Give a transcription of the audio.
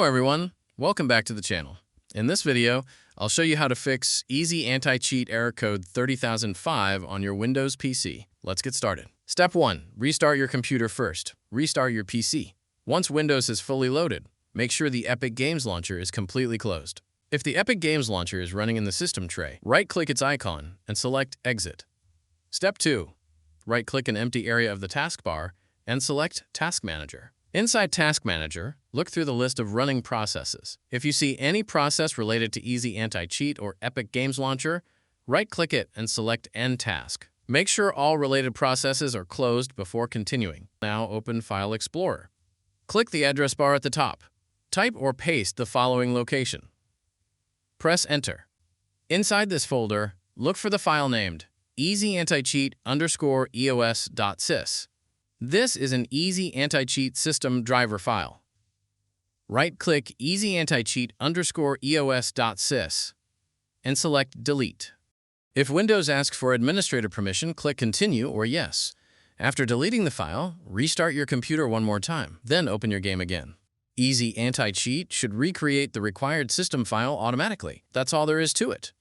everyone, welcome back to the channel. In this video, I'll show you how to fix Easy Anti-Cheat error code 30005 on your Windows PC. Let's get started. Step 1. Restart your computer first. Restart your PC. Once Windows is fully loaded, make sure the Epic Games Launcher is completely closed. If the Epic Games Launcher is running in the system tray, right-click its icon and select Exit. Step 2. Right-click an empty area of the taskbar and select Task Manager. Inside Task Manager, look through the list of running processes. If you see any process related to Easy Anti-Cheat or Epic Games Launcher, right-click it and select End Task. Make sure all related processes are closed before continuing. Now open File Explorer. Click the address bar at the top. Type or paste the following location. Press Enter. Inside this folder, look for the file named easyanticheat_eos.sys. This is an Easy Anti-Cheat system driver file. Right-click easyanticheat_eos.sys and select Delete. If Windows asks for administrator permission, click Continue or Yes. After deleting the file, restart your computer one more time, then open your game again. Easy Anti-Cheat should recreate the required system file automatically. That's all there is to it.